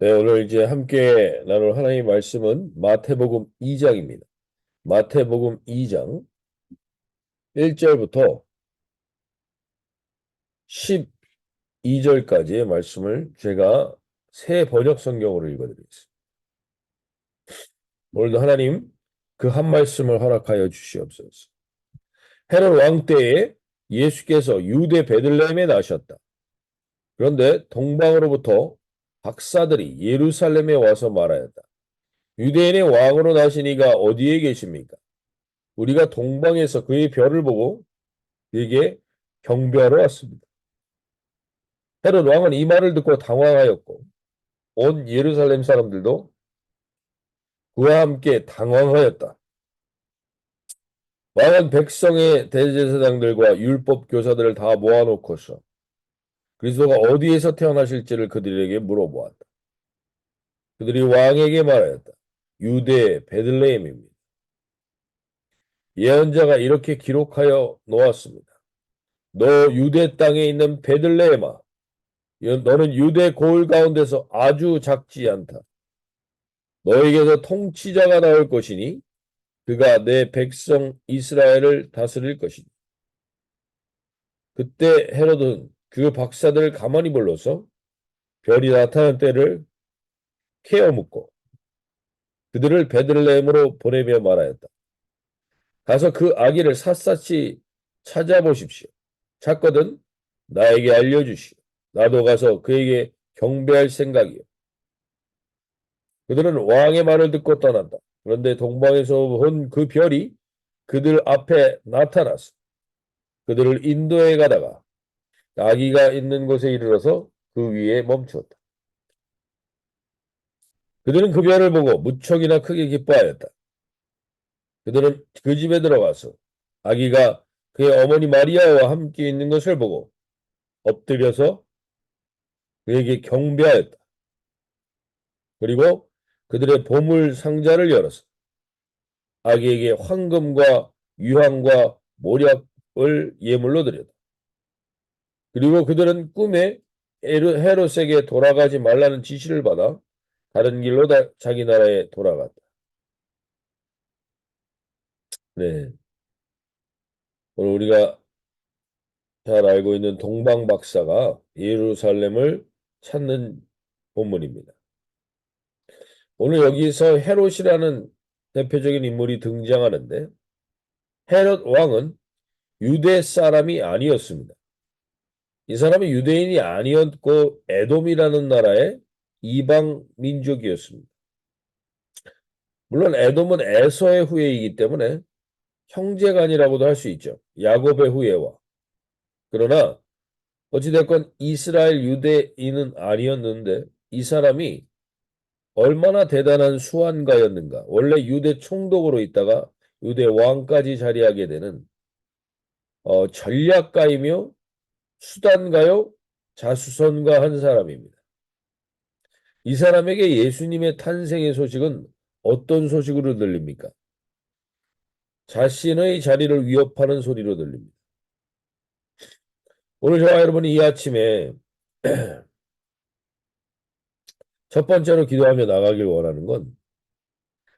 네, 오늘 이제 함께 나눌 하나님의 말씀은 마태복음 2장입니다. 마태복음 2장 1절부터 12절까지의 말씀을 제가 새 번역 성경으로 읽어드리겠습니다. 오늘도 하나님 그 한 말씀을 허락하여 주시옵소서. 헤롯 왕 때에 예수께서 유대 베들레헴에 나셨다. 그런데 동방으로부터 박사들이 예루살렘에 와서 말하였다. 유대인의 왕으로 나신 이가 어디에 계십니까? 우리가 동방에서 그의 별을 보고 그에게 경배하러 왔습니다. 헤롯 왕은 이 말을 듣고 당황하였고 온 예루살렘 사람들도 그와 함께 당황하였다. 왕은 백성의 대제사장들과 율법 교사들을 다 모아놓고서 그리스도가 어디에서 태어나실지를 그들에게 물어보았다. 그들이 왕에게 말하였다. 유대 베들레헴입니다. 예언자가 이렇게 기록하여 놓았습니다. 너 유대 땅에 있는 베들레헴아, 너는 유대 고을 가운데서 아주 작지 않다. 너에게서 통치자가 나올 것이니 그가 내 백성 이스라엘을 다스릴 것이니. 그때 헤롯은 그 박사들을 가만히 불러서 별이 나타난 때를 캐어 묻고 그들을 베들레헴으로 보내며 말하였다. 가서 그 아기를 샅샅이 찾아보십시오. 찾거든 나에게 알려주시오. 나도 가서 그에게 경배할 생각이요. 그들은 왕의 말을 듣고 떠난다. 그런데 동방에서 본 그 별이 그들 앞에 나타났어. 그들을 인도해 가다가 아기가 있는 곳에 이르러서 그 위에 멈추었다. 그들은 그 별을 보고 무척이나 크게 기뻐하였다. 그들은 그 집에 들어가서 아기가 그의 어머니 마리아와 함께 있는 것을 보고 엎드려서 그에게 경배하였다. 그리고 그들의 보물 상자를 열어서 아기에게 황금과 유황과 모략을 예물로 드렸다. 그리고 그들은 꿈에 헤롯에게 돌아가지 말라는 지시를 받아 다른 길로 자기 나라에 돌아갔다. 네. 오늘 우리가 잘 알고 있는 동방 박사가 예루살렘을 찾는 본문입니다. 오늘 여기서 헤롯이라는 대표적인 인물이 등장하는데 헤롯 왕은 유대 사람이 아니었습니다. 이 사람은 유대인이 아니었고 에돔이라는 나라의 이방 민족이었습니다. 물론 에돔은 에서의 후예이기 때문에 형제간이라고도 할 수 있죠. 야곱의 후예와. 그러나 어찌됐건 이스라엘 유대인은 아니었는데 이 사람이 얼마나 대단한 수완가였는가. 원래 유대 총독으로 있다가 유대 왕까지 자리하게 되는 전략가이며 수단가요 자수성가한 사람입니다. 이 사람에게 예수님의 탄생의 소식은 어떤 소식으로 들립니까? 자신의 자리를 위협하는 소리로 들립니다. 오늘 저와 여러분이 이 아침에 첫 번째로 기도하며 나가길 원하는 건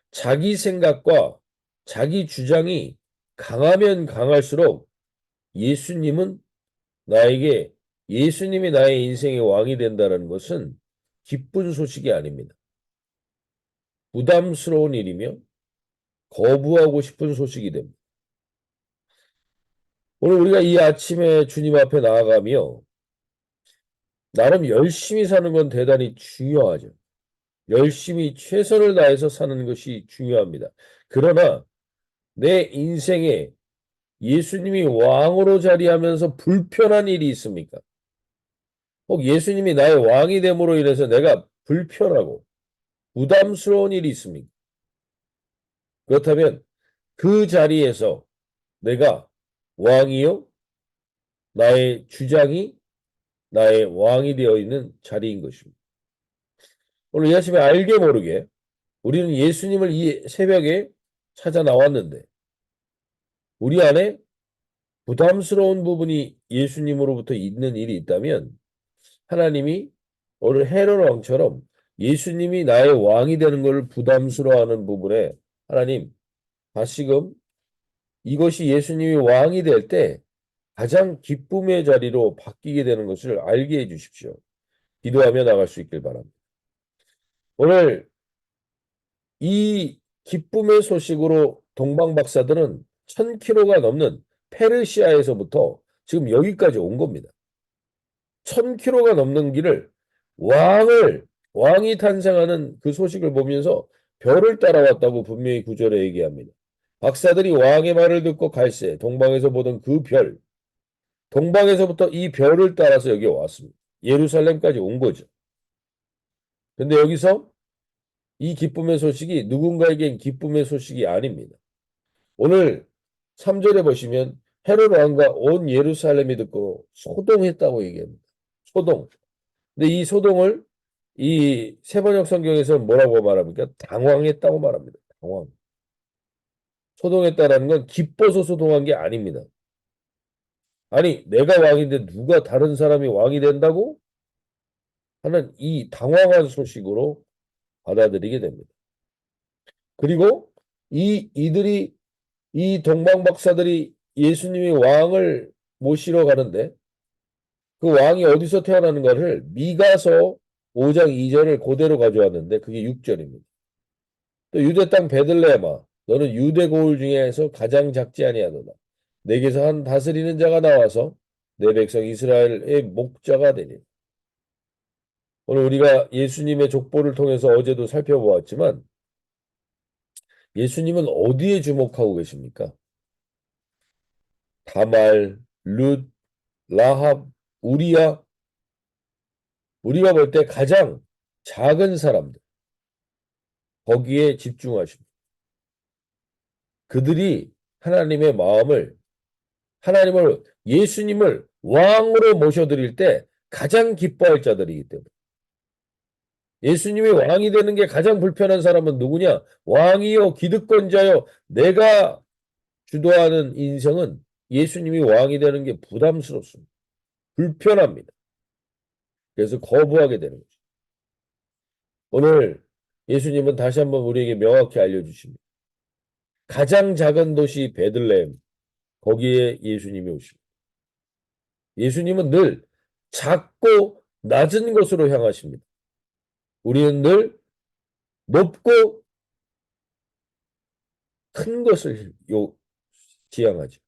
자기 생각과 자기 주장이 강하면 강할수록 예수님은 나에게 예수님이 나의 인생의 왕이 된다는 것은 기쁜 소식이 아닙니다. 부담스러운 일이며 거부하고 싶은 소식이 됩니다. 오늘 우리가 이 아침에 주님 앞에 나아가며 나름 열심히 사는 건 대단히 중요하죠. 열심히 최선을 다해서 사는 것이 중요합니다. 그러나 내 인생에 예수님이 왕으로 자리하면서 불편한 일이 있습니까? 혹 예수님이 나의 왕이 됨으로 인해서 내가 불편하고 부담스러운 일이 있습니까? 그렇다면 그 자리에서 내가 왕이요? 나의 주장이 나의 왕이 되어 있는 자리인 것입니다. 오늘 이 아침에 알게 모르게 우리는 예수님을 이 새벽에 찾아 나왔는데 우리 안에 부담스러운 부분이 예수님으로부터 있는 일이 있다면 하나님이 오늘 헤롯 왕처럼 예수님이 나의 왕이 되는 것을 부담스러워하는 부분에 하나님 다시금 이것이 예수님이 왕이 될 때 가장 기쁨의 자리로 바뀌게 되는 것을 알게 해 주십시오. 기도하며 나갈 수 있길 바랍니다. 오늘 이 기쁨의 소식으로 동방 박사들은 1000km가 넘는 페르시아에서부터 지금 여기까지 온 겁니다. 1000km가 넘는 길을 왕이 탄생하는 그 소식을 보면서 별을 따라왔다고 분명히 구절에 얘기합니다. 박사들이 왕의 말을 듣고 갈새 동방에서 보던 그 별, 동방에서부터 이 별을 따라서 여기 왔습니다. 예루살렘까지 온 거죠. 근데 여기서 이 기쁨의 소식이 누군가에겐 기쁨의 소식이 아닙니다. 오늘 3절에 보시면 헤롯 왕과 온 예루살렘이 듣고 소동했다고 얘기합니다. 소동. 근데 이 소동을 이 세번역 성경에서는 뭐라고 말합니까? 당황했다고 말합니다. 당황. 소동했다라는 건 기뻐서 소동한 게 아닙니다. 아니, 내가 왕인데 누가 다른 사람이 왕이 된다고? 하는 이 당황한 소식으로 받아들이게 됩니다. 그리고 이 동방 박사들이 예수님이 왕을 모시러 가는데 그 왕이 어디서 태어나는가를 미가서 5장 2절을 그대로 가져왔는데 그게 6절입니다. 또 유대 땅 베들레헴아 너는 유대 고을 중에서 가장 작지 아니하도다. 내게서 한 다스리는 자가 나와서 내 백성 이스라엘의 목자가 되니. 오늘 우리가 예수님의 족보를 통해서 어제도 살펴보았지만 예수님은 어디에 주목하고 계십니까? 다말, 룻, 라합, 우리야. 우리가 볼 때 가장 작은 사람들 거기에 집중하십니다. 그들이 하나님을 예수님을 왕으로 모셔드릴 때 가장 기뻐할 자들이기 때문에 예수님이 왕이 되는 게 가장 불편한 사람은 누구냐? 왕이요 기득권자요 내가 주도하는 인생은 예수님이 왕이 되는 게 부담스럽습니다. 불편합니다. 그래서 거부하게 되는 거죠. 오늘 예수님은 다시 한번 우리에게 명확히 알려주십니다. 가장 작은 도시 베들레헴 거기에 예수님이 오십니다. 예수님은 늘 작고 낮은 곳으로 향하십니다. 우리는 늘 높고 큰 것을 지향하죠.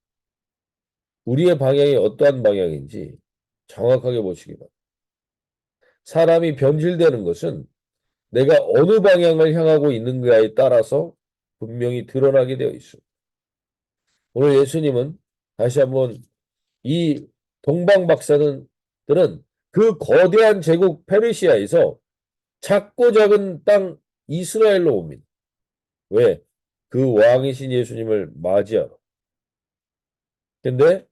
우리의 방향이 어떠한 방향인지 정확하게 보시기 바랍니다. 사람이 변질되는 것은 내가 어느 방향을 향하고 있는가에 따라서 분명히 드러나게 되어 있습니다. 오늘 예수님은 다시 한번 이 동방 박사들은 그 거대한 제국 페르시아에서 작고 작은 땅 이스라엘로 옵니다. 왜? 그 왕이신 예수님을 맞이하러. 근데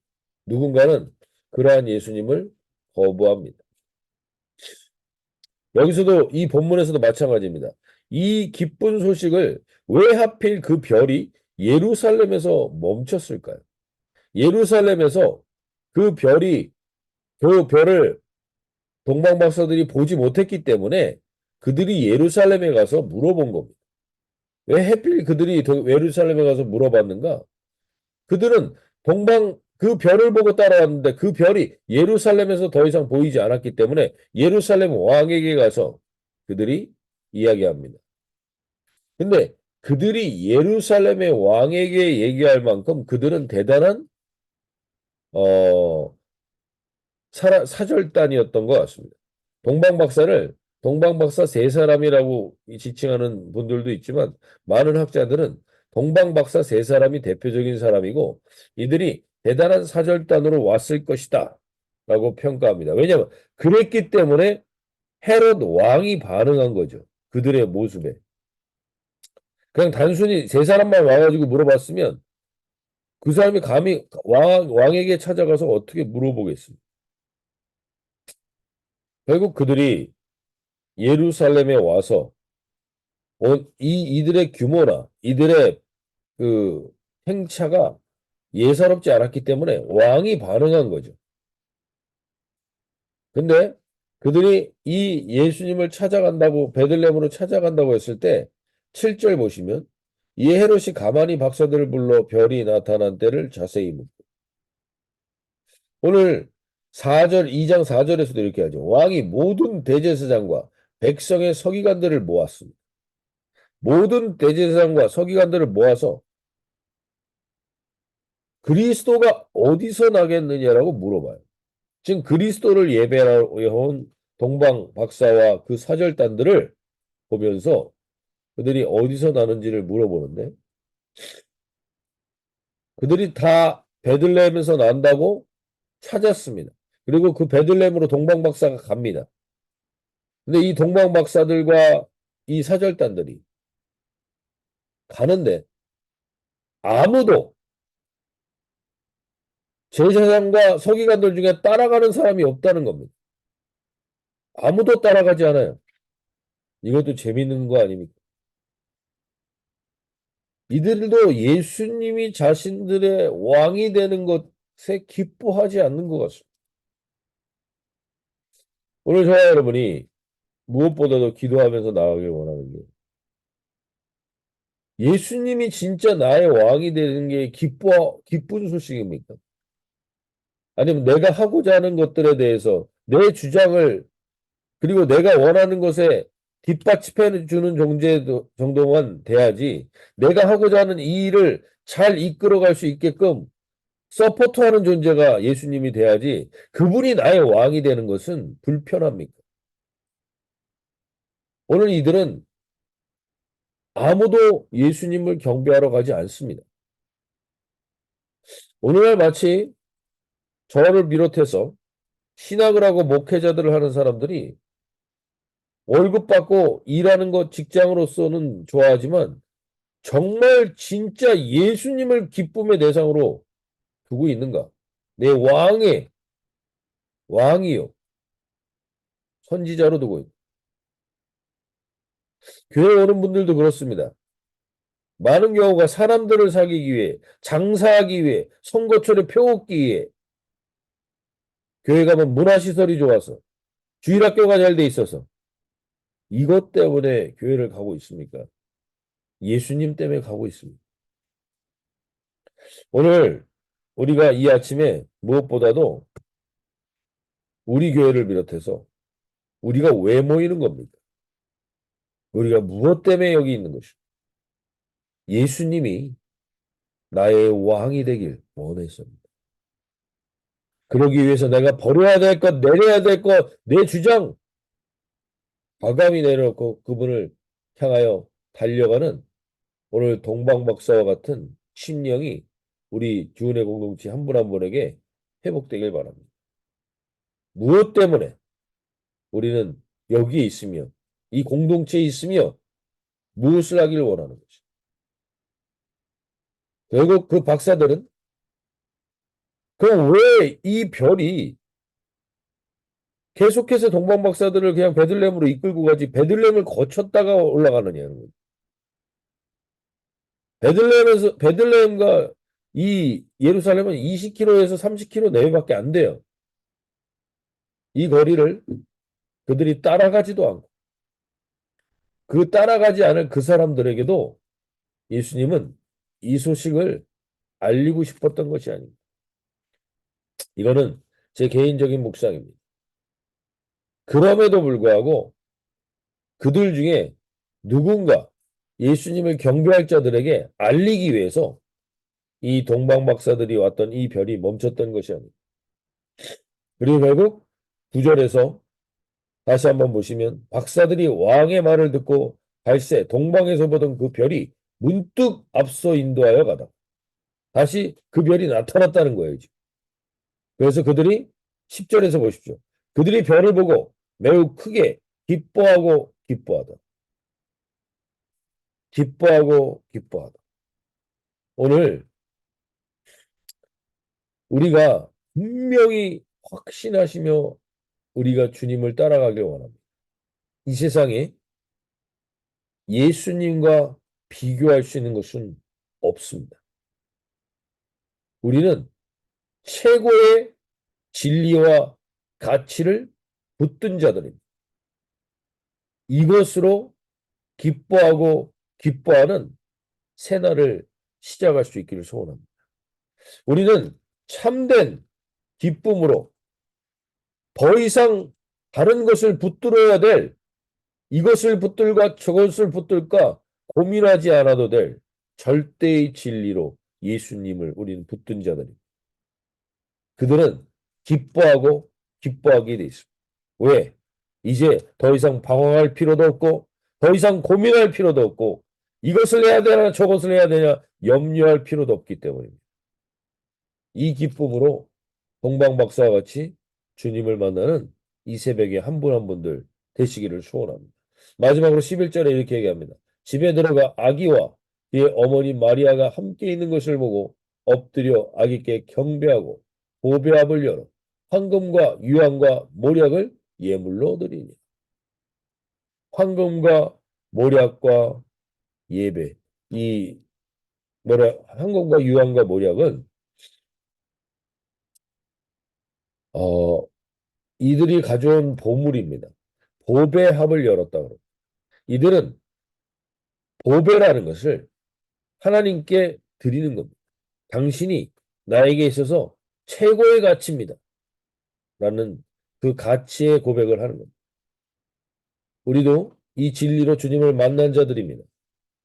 누군가는 그러한 예수님을 거부합니다. 여기서도 이 본문에서도 마찬가지입니다. 이 기쁜 소식을 왜 하필 그 별이 예루살렘에서 멈췄을까요? 예루살렘에서 그 별을 동방 박사들이 보지 못했기 때문에 그들이 예루살렘에 가서 물어본 겁니다. 왜 하필 그들이 예루살렘에 가서 물어봤는가? 그들은 그 별을 보고 따라왔는데 그 별이 예루살렘에서 더 이상 보이지 않았기 때문에 예루살렘 왕에게 가서 그들이 이야기합니다. 근데 그들이 예루살렘의 왕에게 얘기할 만큼 그들은 대단한 어, 사절단이었던 것 같습니다. 동방박사 세 사람이라고 지칭하는 분들도 있지만 많은 학자들은 동방박사 세 사람이 대표적인 사람이고 이들이 대단한 사절단으로 왔을 것이다 라고 평가합니다. 왜냐하면 그랬기 때문에 헤롯 왕이 반응한 거죠. 그들의 모습에. 그냥 단순히 세 사람만 와가지고 물어봤으면 그 사람이 감히 왕에게 찾아가서 어떻게 물어보겠습니까? 결국 그들이 예루살렘에 와서 이들의 규모나 이들의 그 행차가 예사롭지 않았기 때문에 왕이 반응한 거죠. 근데 그들이 이 예수님을 찾아간다고 베들레헴으로 찾아간다고 했을 때 7절 보시면 이에 헤롯이 가만히 박사들을 불러 별이 나타난 때를 자세히 묻고 오늘 4절 2장 4절에서도 이렇게 하죠. 왕이 모든 대제사장과 백성의 서기관들을 모았습니다. 모든 대제사장과 서기관들을 모아서 그리스도가 어디서 나겠느냐라고 물어봐요. 지금 그리스도를 예배해온 동방 박사와 그 사절단들을 보면서 그들이 어디서 나는지를 물어보는데 그들이 다 베들레헴에서 난다고 찾았습니다. 그리고 그 베들레헴으로 동방 박사가 갑니다. 근데 이 동방 박사들과 이 사절단들이 가는데 아무도 제사장과 서기관들 중에 따라가는 사람이 없다는 겁니다. 아무도 따라가지 않아요. 이것도 재밌는 거 아닙니까? 이들도 예수님이 자신들의 왕이 되는 것에 기뻐하지 않는 것 같습니다. 오늘 저와 여러분이 무엇보다도 기도하면서 나가길 원하는 게 예수님이 진짜 나의 왕이 되는 게 기쁜 소식입니까? 아니면 내가 하고자 하는 것들에 대해서 내 주장을 그리고 내가 원하는 것에 뒷받침해 주는 정도만 돼야지 내가 하고자 하는 이 일을 잘 이끌어갈 수 있게끔 서포트하는 존재가 예수님이 돼야지 그분이 나의 왕이 되는 것은 불편합니까? 오늘 이들은 아무도 예수님을 경배하러 가지 않습니다. 오늘날 마치 저를 비롯해서 신학을 하고 목회자들을 하는 사람들이 월급 받고 일하는 것 직장으로서는 좋아하지만 정말 진짜 예수님을 기쁨의 대상으로 두고 있는가? 내 왕이요. 선지자로 두고 있다. 교회 오는 분들도 그렇습니다. 많은 경우가 사람들을 사귀기 위해, 장사하기 위해, 선거철에 펴먹기 위해 교회 가면 문화시설이 좋아서 주일학교가 잘 돼 있어서 이것 때문에 교회를 가고 있습니까? 예수님 때문에 가고 있습니다. 오늘 우리가 이 아침에 무엇보다도 우리 교회를 비롯해서 우리가 왜 모이는 겁니까? 우리가 무엇 때문에 여기 있는 것입니까? 예수님이 나의 왕이 되길 원했습니다. 그러기 위해서 내가 버려야 될 것, 내려야 될 것, 내 주장 과감히 내려놓고 그분을 향하여 달려가는 오늘 동방박사와 같은 심령이 우리 주은혜 공동체 한 분 한 분에게 회복되길 바랍니다. 무엇 때문에 우리는 여기에 있으며 이 공동체에 있으며 무엇을 하기를 원하는 것이. 결국 그 박사들은 그럼 왜 이 별이 계속해서 동방 박사들을 그냥 베들레헴으로 이끌고 가지 베들레헴을 거쳤다가 올라가느냐는 거죠. 베들레헴과 이 예루살렘은 20km에서 30km 내외밖에 안 돼요. 이 거리를 그들이 따라가지도 않고 그 따라가지 않을 그 사람들에게도 예수님은 이 소식을 알리고 싶었던 것이 아닙니다. 이거는 제 개인적인 묵상입니다. 그럼에도 불구하고 그들 중에 누군가 예수님을 경배할 자들에게 알리기 위해서 이 동방 박사들이 왔던 이 별이 멈췄던 것이 아닙니다. 그리고 결국 9절에서 다시 한번 보시면 박사들이 왕의 말을 듣고 발세 동방에서 보던 그 별이 문득 앞서 인도하여 가다. 다시 그 별이 나타났다는 거예요. 지금. 그래서 그들이 10절에서 보십시오. 그들이 별을 보고 매우 크게 기뻐하고 기뻐하다. 기뻐하고 기뻐하다. 오늘 우리가 분명히 확신하시며 우리가 주님을 따라가길 원합니다. 이 세상에 예수님과 비교할 수 있는 것은 없습니다. 우리는 최고의 진리와 가치를 붙든 자들입니다. 이것으로 기뻐하고 기뻐하는 새날을 시작할 수 있기를 소원합니다. 우리는 참된 기쁨으로 더 이상 다른 것을 붙들어야 될, 이것을 붙들까 저것을 붙들까 고민하지 않아도 될 절대의 진리로 예수님을 우리는 붙든 자들입니다. 그들은 기뻐하고 기뻐하게 돼 있습니다. 왜? 이제 더 이상 방황할 필요도 없고 더 이상 고민할 필요도 없고 이것을 해야 되나 저것을 해야 되냐 염려할 필요도 없기 때문입니다. 이 기쁨으로 동방박사와 같이 주님을 만나는 이 새벽에 한 분 한 분들 되시기를 소원합니다. 마지막으로 11절에 이렇게 얘기합니다. 집에 들어가 아기와 그의 어머니 마리아가 함께 있는 것을 보고 엎드려 아기께 경배하고 보배압을 열어 황금과 유황과 모략을 예물로 드리니. 황금과 모략과 예배, 이 황금과 유황과 모략은 어, 이들이 가져온 보물입니다. 보배합을 열었다 그럽니다. 이들은 보배라는 것을 하나님께 드리는 겁니다. 당신이 나에게 있어서 최고의 가치입니다. 라는 그 가치의 고백을 하는 겁니다. 우리도 이 진리로 주님을 만난 자들입니다.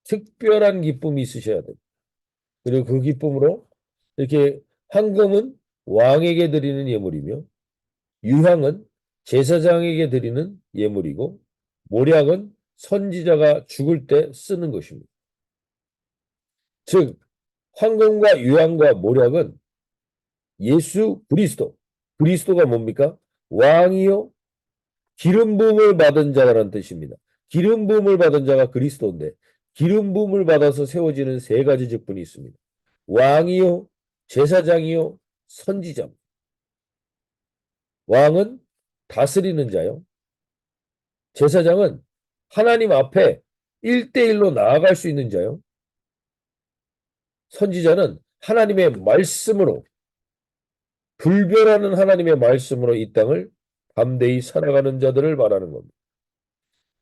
특별한 기쁨이 있으셔야 됩니다. 그리고 그 기쁨으로 이렇게 황금은 왕에게 드리는 예물이며 유향은 제사장에게 드리는 예물이고 모략은 선지자가 죽을 때 쓰는 것입니다. 즉 황금과 유향과 모략은 예수 그리스도, 그리스도가 뭡니까? 왕이요 기름 부음을 받은 자라는 뜻입니다. 기름 부음을 받은 자가 그리스도인데 기름 부음을 받아서 세워지는 세 가지 직분이 있습니다. 왕이요 제사장이요 선지자. 왕은 다스리는 자요. 제사장은 하나님 앞에 1대1로 나아갈 수 있는 자요. 선지자는 하나님의 말씀으로 불변하는 하나님의 말씀으로 이 땅을 담대히 살아가는 자들을 말하는 겁니다.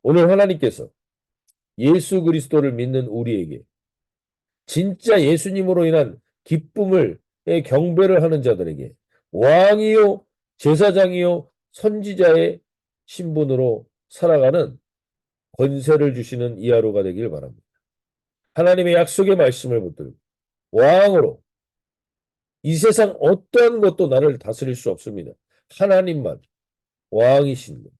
오늘 하나님께서 예수 그리스도를 믿는 우리에게 진짜 예수님으로 인한 기쁨을 경배를 하는 자들에게 왕이요 제사장이요 선지자의 신분으로 살아가는 권세를 주시는 이 하루가 되길 바랍니다. 하나님의 약속의 말씀을 붙들고 왕으로 이 세상 어떠한 것도 나를 다스릴 수 없습니다. 하나님만 왕이신 것.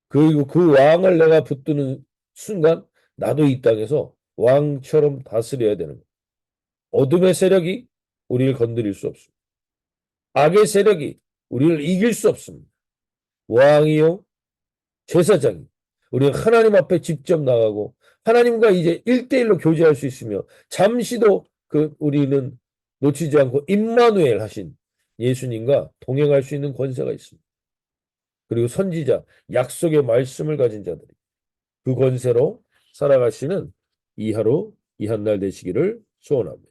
그리고 그 왕을 내가 붙드는 순간 나도 이 땅에서 왕처럼 다스려야 되는 것. 어둠의 세력이 우리를 건드릴 수 없습니다. 악의 세력이 우리를 이길 수 없습니다. 왕이요 제사장이 우리는 하나님 앞에 직접 나가고 하나님과 이제 1대1로 교제할 수 있으며 잠시도 우리는 놓치지 않고 임마누엘 하신 예수님과 동행할 수 있는 권세가 있습니다. 그리고 선지자, 약속의 말씀을 가진 자들이 그 권세로 살아가시는 이 하루, 이 한 날 되시기를 소원합니다.